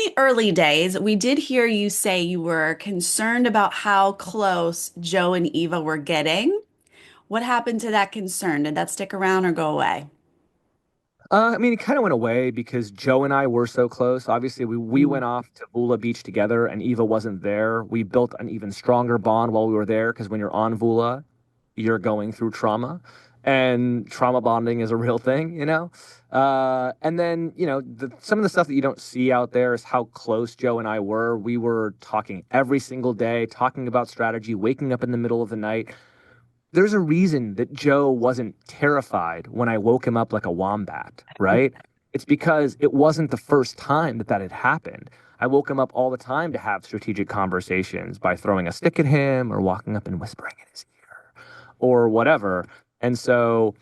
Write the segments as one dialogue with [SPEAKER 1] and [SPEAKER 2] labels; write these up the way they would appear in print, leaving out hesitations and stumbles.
[SPEAKER 1] the early days, we did hear you say you were concerned about how close Joe and Eva were getting. What happened to that concern? Did that stick around or go away?
[SPEAKER 2] I mean, it kind of went away because Joe and I were so close. Obviously, we
[SPEAKER 1] Mm.
[SPEAKER 2] went off to Vula Beach together, and Eva wasn't there. We built an even stronger bond while we were there because when you're on Vula, you're going through trauma, and trauma bonding is a real thing, you know. And then, some of the stuff that you don't see out there is how close Joe and I were. We were talking every single day, talking about strategy, waking up in the middle of the night. There's a reason that Joe wasn't terrified when I woke him up like a wombat, right? It's because it wasn't the first time that that had happened. I woke him up all the time to have strategic conversations by throwing a stick at him or walking up and whispering in his ear or whatever. And so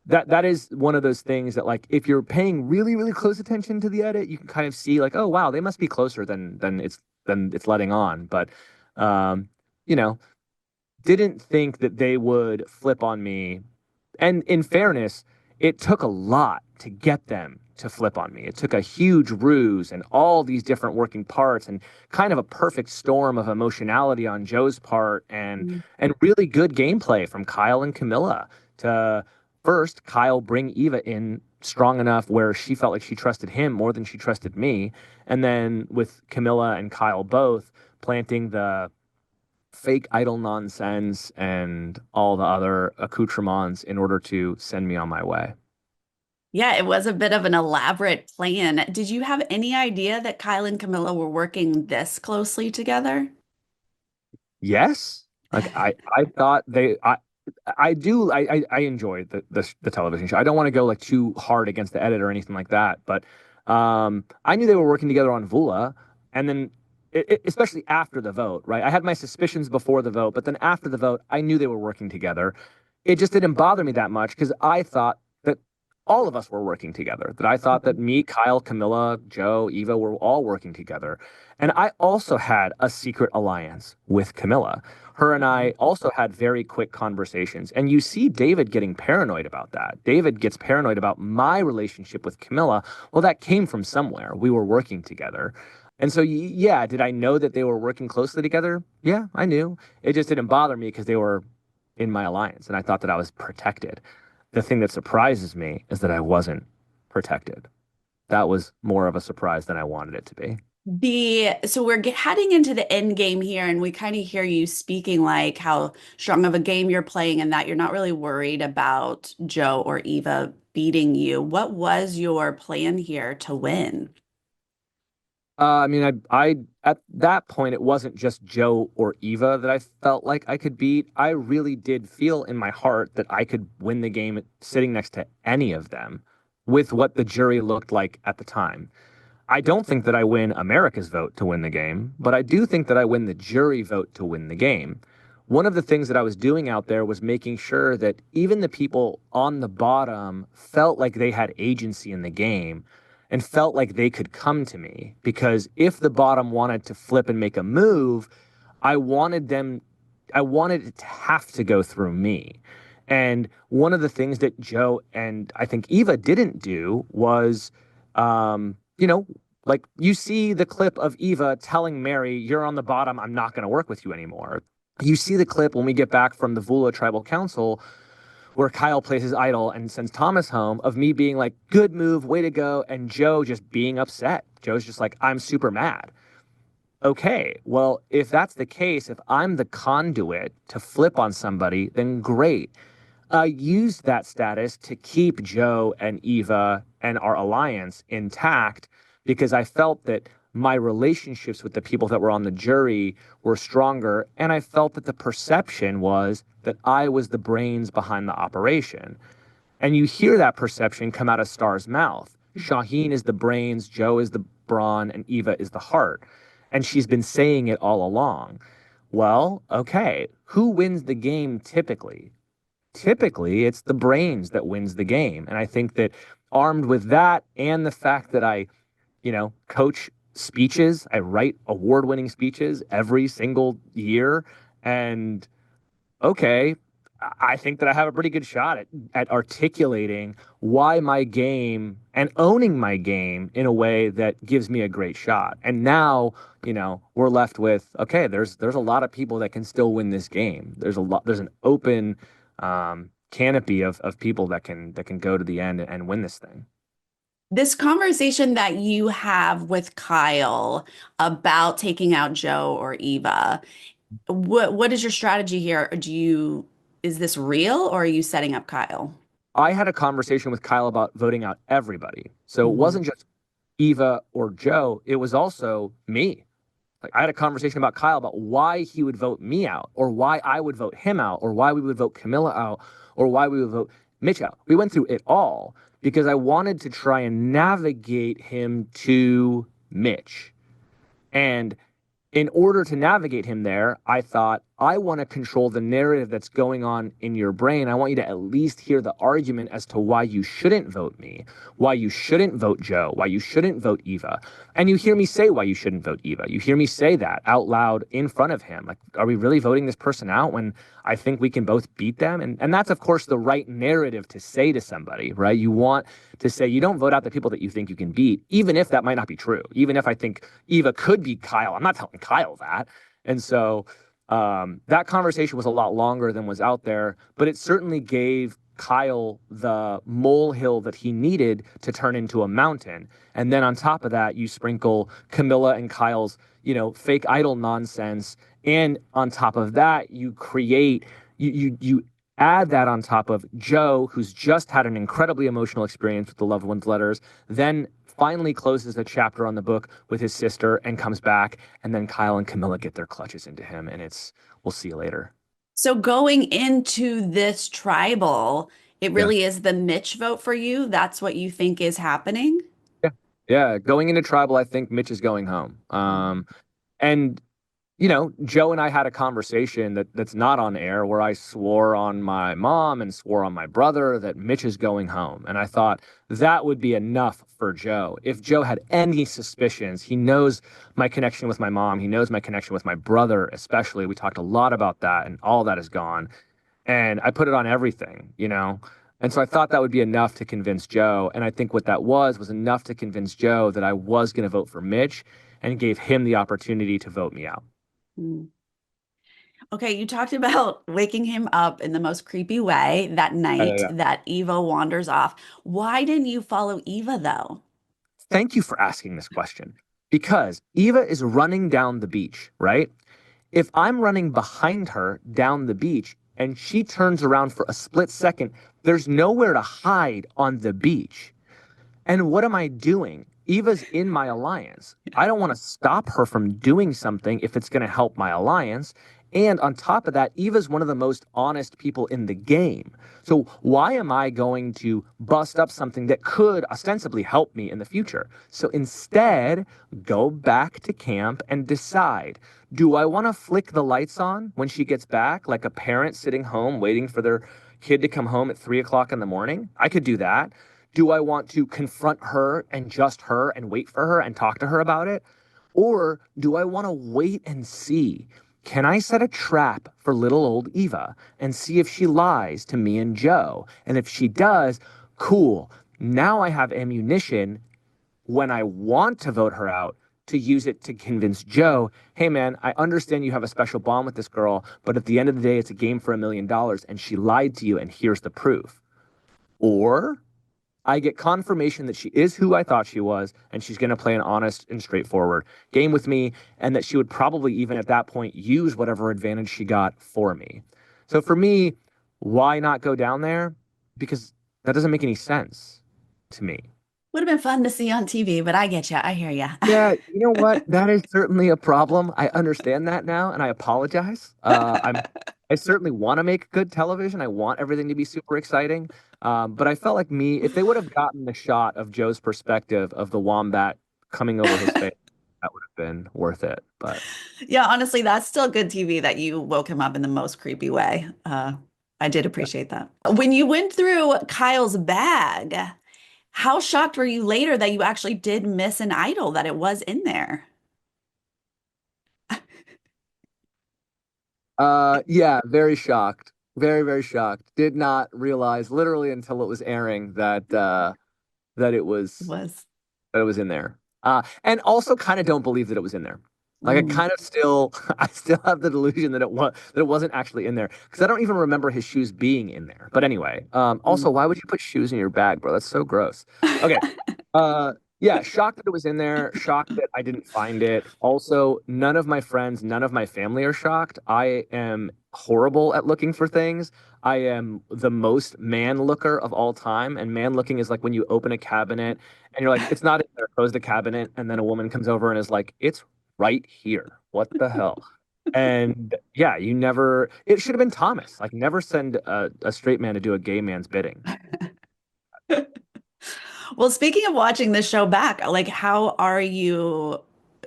[SPEAKER 2] that is one of those things that, like, if you're paying really really close attention to the edit, you can kind of see like, oh wow, they must be closer than it's letting on. But um, you know, didn't think that they would flip on me. And in fairness, it took a lot to get them to flip on me. It took a huge ruse and all these different working parts and kind of a perfect storm of emotionality on Joe's part and really good gameplay from Kyle and Camilla to first Kyle bring Eva in strong enough where she felt like she trusted him more than she trusted me. And then with Camilla and Kyle both planting the fake idol nonsense and all the other accoutrements in order to send me on my way.
[SPEAKER 1] Yeah, it was a bit of an elaborate plan. Did you have any idea that Kyle and Camilla were working this closely together?
[SPEAKER 2] Yes, like I thought I do I enjoy the television show. I don't want to go like too hard against the edit or anything like that, but I knew they were working together on Vula, and then especially after the vote, right? I had my suspicions before the vote, but then after the vote, I knew they were working together. It just didn't bother me that much because I thought that all of us were working together. That I thought that me, Kyle, Camilla, Joe, Eva were all working together. And I also had a secret alliance with Camilla. Her and I also had very quick conversations. And you see David getting paranoid about that. David gets paranoid about my relationship with Camilla. Well, that came from somewhere. We were working together. And so, yeah, did I know that they were working closely together? Yeah, I knew. It just didn't bother me because they were in my alliance and I thought that I was protected. The thing that surprises me is that I wasn't protected. That was more of a surprise than I wanted it to be.
[SPEAKER 1] So we're heading into the end game here, and we kind of hear you speaking like how strong of a game you're playing and that you're not really worried about Joe or Eva beating you. What was your plan here to win?
[SPEAKER 2] I mean, I at that point, it wasn't just Joe or Eva that I felt like I could beat. I really did feel in my heart that I could win the game sitting next to any of them with what the jury looked like at the time. I don't think that I win America's vote to win the game, but I do think that I win the jury vote to win the game. One of the things that I was doing out there was making sure that even the people on the bottom felt like they had agency in the game and felt like they could come to me. Because if the bottom wanted to flip and make a move, I wanted them, I wanted it to have to go through me. And one of the things that Joe and I think Eva didn't do was, like you see the clip of Eva telling Mary, "You're on the bottom. I'm not going to work with you anymore." You see the clip when we get back from the Vula Tribal Council where Kyle plays his idol and sends Thomas home of me being like, "Good move, way to go," and Joe just being upset. Joe's just like, "I'm super mad." Okay, well, if that's the case, if I'm the conduit to flip on somebody, then great. I used that status to keep Joe and Eva and our alliance intact because I felt that my relationships with the people that were on the jury were stronger. And I felt that the perception was that I was the brains behind the operation. And you hear that perception come out of Star's mouth. Shauhin is the brains, Joe is the brawn, and Eva is the heart. And she's been saying it all along. Well, okay, who wins the game typically? Typically it's the brains that wins the game. And I think that armed with that and the fact that I, coach speeches, I write award-winning speeches every single year. And okay, I think that I have a pretty good shot at articulating why my game and owning my game in a way that gives me a great shot. And now, we're left with, okay, there's a lot of people that can still win this game. There's an open canopy of people that can go to the end and win this thing.
[SPEAKER 1] This conversation that you have with Kyle about taking out Joe or Eva, what is your strategy here? Is this real or are you setting up Kyle?
[SPEAKER 2] I had a conversation with Kyle about voting out everybody. So it
[SPEAKER 1] Mhm.
[SPEAKER 2] wasn't just Eva or Joe, it was also me. Like I had a conversation about Kyle about why he would vote me out, or why I would vote him out, or why we would vote Camilla out, or why we would vote Mitch out. We went through it all because I wanted to try and navigate him to Mitch. And in order to navigate him there, I thought, I want to control the narrative that's going on in your brain. I want you to at least hear the argument as to why you shouldn't vote me, why you shouldn't vote Joe, why you shouldn't vote Eva. And you hear me say why you shouldn't vote Eva. You hear me say that out loud in front of him. Like, are we really voting this person out when I think we can both beat them? And that's, of course, the right narrative to say to somebody, right? You want to say you don't vote out the people that you think you can beat, even if that might not be true. Even if I think Eva could beat Kyle, I'm not telling Kyle that. And so that conversation was a lot longer than was out there, but it certainly gave Kyle the molehill that he needed to turn into a mountain. And then on top of that, you sprinkle Camilla and Kyle's, fake idol nonsense. And on top of that, you add that on top of Joe, who's just had an incredibly emotional experience with the loved one's letters, then finally closes a chapter on the book with his sister and comes back, and then Kyle and Camilla get their clutches into him, and it's we'll see you later.
[SPEAKER 1] So going into this tribal, it
[SPEAKER 2] Yeah.
[SPEAKER 1] really is the Mitch vote for you. That's what you think is happening?
[SPEAKER 2] Yeah. Yeah. Going into tribal, I think Mitch is going home. And Joe and I had a conversation that's not on air where I swore on my mom and swore on my brother that Mitch is going home. And I thought that would be enough for Joe. If Joe had any suspicions, he knows my connection with my mom. He knows my connection with my brother, especially. We talked a lot about that, and all that is gone. And I put it on everything. And so I thought that would be enough to convince Joe. And I think what that was enough to convince Joe that I was going to vote for Mitch and gave him the opportunity to vote me out.
[SPEAKER 1] Mm. Okay, you talked about waking him up in the most creepy way that night
[SPEAKER 2] Yeah.
[SPEAKER 1] that Eva wanders off. Why didn't you follow Eva though?
[SPEAKER 2] Thank you for asking this question because Eva is running down the beach, right? If I'm running behind her down the beach and she turns around for a split second, there's nowhere to hide on the beach. And what am I doing? Eva's in my alliance. I don't want to stop her from doing something if it's going to help my alliance. And on top of that, Eva's one of the most honest people in the game. So why am I going to bust up something that could ostensibly help me in the future? So instead, go back to camp and decide, do I want to flick the lights on when she gets back, like a parent sitting home waiting for their kid to come home at 3 o'clock in the morning? I could do that. Do I want to confront her and just her and wait for her and talk to her about it? Or do I want to wait and see? Can I set a trap for little old Eva and see if she lies to me and Joe? And if she does, cool. Now I have ammunition when I want to vote her out to use it to convince Joe, hey man, I understand you have a special bond with this girl, but at the end of the day, it's a game for $1 million and she lied to you and here's the proof. Or I get confirmation that she is who I thought she was, and she's going to play an honest and straightforward game with me, and that she would probably even at that point use whatever advantage she got for me. So for me, why not go down there? Because that doesn't make any sense to me.
[SPEAKER 1] Would have been fun to see on TV, but I get you. I hear you.
[SPEAKER 2] Yeah, you know what? That is certainly a problem. I understand that now, and I apologize. I certainly want to make good television. I want everything to be super exciting. But I felt like if they would have gotten the shot of Joe's perspective of the wombat coming over his face, that would have been worth it. But
[SPEAKER 1] Yeah, honestly, that's still good TV that you woke him up in the most creepy way. I did appreciate that. When you went through Kyle's bag, how shocked were you later that you actually did miss an idol, that it was in there?
[SPEAKER 2] yeah, very shocked. Very, very shocked. Did not realize literally until it was airing that it was
[SPEAKER 1] Was.
[SPEAKER 2] that it was in there. And also kind of don't believe that it was in there. Like I
[SPEAKER 1] Mm,
[SPEAKER 2] kind of still, I still have the delusion that it wasn't actually in there because I don't even remember his shoes being in there. But anyway,
[SPEAKER 1] mm.
[SPEAKER 2] also, why would you put shoes in your bag, bro? That's so gross. Okay, yeah, shocked that it was in there. Shocked that I didn't find it. Also, none of my friends, none of my family are shocked. I am horrible at looking for things. I am the most man looker of all time, and man looking is like when you open a cabinet and you're like, it's not in there. Close the cabinet, and then a woman comes over and is like, it's right here. What the hell? And yeah, you never. It should have been Thomas. Like, never send a straight man to do a gay man's bidding.
[SPEAKER 1] Well, speaking of watching this show back, like how are you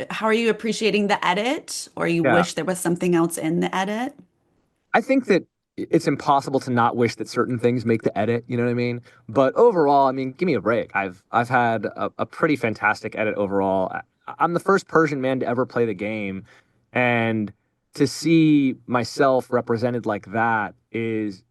[SPEAKER 1] appreciating the edit, or you
[SPEAKER 2] Yeah,
[SPEAKER 1] wish there was something else in the edit?
[SPEAKER 2] I think that it's impossible to not wish that certain things make the edit. You know what I mean? But overall, I mean, give me a break. I've had a pretty fantastic edit overall. I'm the first Persian man to ever play the game, and to see myself represented like that is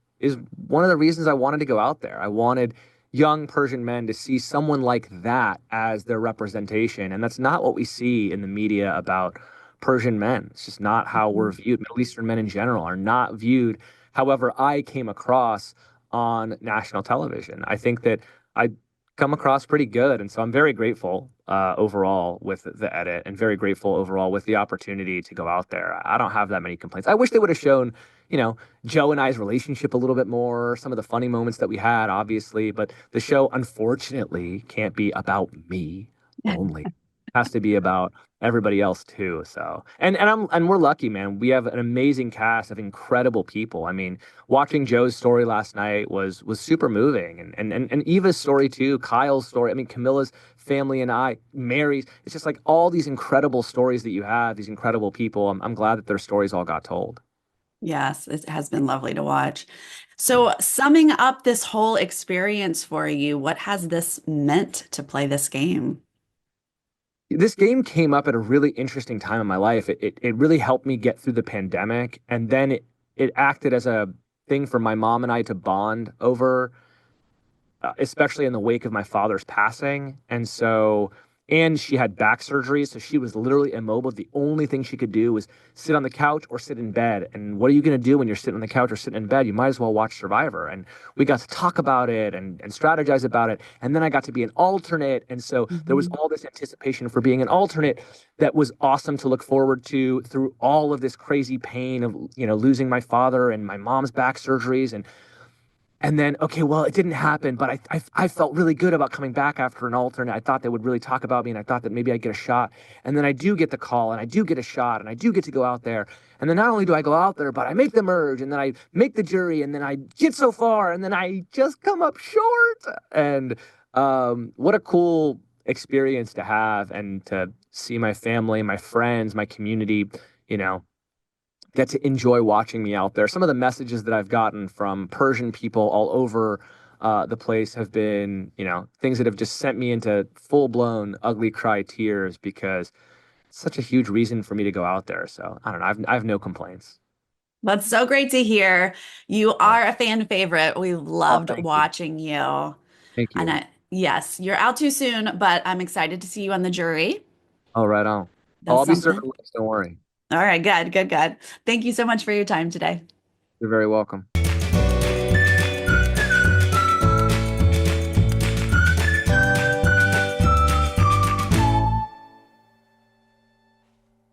[SPEAKER 2] one of the reasons I wanted to go out there. I wanted young Persian men to see someone like that as their representation, and that's not what we see in the media about Persian men. It's just not how we're
[SPEAKER 1] Mhm.
[SPEAKER 2] viewed. Middle Eastern men in general are not viewed however I came across on national television. I think that I come across pretty good. And so I'm very grateful overall with the edit and very grateful overall with the opportunity to go out there. I don't have that many complaints. I wish they would have shown, you know, Joe and I's relationship a little bit more, some of the funny moments that we had, obviously, but the show unfortunately can't be about me only. It has to be about everybody else too. So, and we're lucky, man. We have an amazing cast of incredible people. I mean, watching Joe's story last night was super moving, and Eva's story too, Kyle's story. I mean, Camilla's family and Mary's. It's just like all these incredible stories that you have, these incredible people. I'm glad that their stories all got told.
[SPEAKER 1] Yes, it has been lovely to watch. So, summing up this whole experience for you, what has this meant to play this game?
[SPEAKER 2] This game came up at a really interesting time in my life. It really helped me get through the pandemic, and then it acted as a thing for my mom and I to bond over, especially in the wake of my father's passing. And she had back surgery, so she was literally immobile. The only thing she could do was sit on the couch or sit in bed. And what are you going to do when you're sitting on the couch or sitting in bed? You might as well watch Survivor. And we got to talk about it and strategize about it. And then I got to be an alternate. And so there was
[SPEAKER 1] Mhm.
[SPEAKER 2] all this anticipation for being an alternate that was awesome to look forward to through all of this crazy pain of, losing my father and my mom's back surgeries. And then, okay, well, it didn't happen, but I felt really good about coming back after an alternate. I thought they would really talk about me, and I thought that maybe I'd get a shot. And then I do get the call, and I do get a shot, and I do get to go out there. And then not only do I go out there, but I make the merge, and then I make the jury, and then I get so far, and then I just come up short. And what a cool experience to have, and to see my family, my friends, my community, you know, get to enjoy watching me out there. Some of the messages that I've gotten from Persian people all over the place have been, things that have just sent me into full blown ugly cry tears because it's such a huge reason for me to go out there. So I don't know. I have no complaints.
[SPEAKER 1] That's so great to hear. You
[SPEAKER 2] Yeah.
[SPEAKER 1] are a fan favorite. We
[SPEAKER 2] Oh,
[SPEAKER 1] loved
[SPEAKER 2] thank you.
[SPEAKER 1] watching you.
[SPEAKER 2] Thank
[SPEAKER 1] And
[SPEAKER 2] you.
[SPEAKER 1] yes, you're out too soon, but I'm excited to see you on the jury.
[SPEAKER 2] Oh, right on. Oh,
[SPEAKER 1] That's
[SPEAKER 2] I'll be
[SPEAKER 1] something.
[SPEAKER 2] serving links. Don't worry.
[SPEAKER 1] All right, good, good, good. Thank you so much for your time today.
[SPEAKER 2] You're very welcome.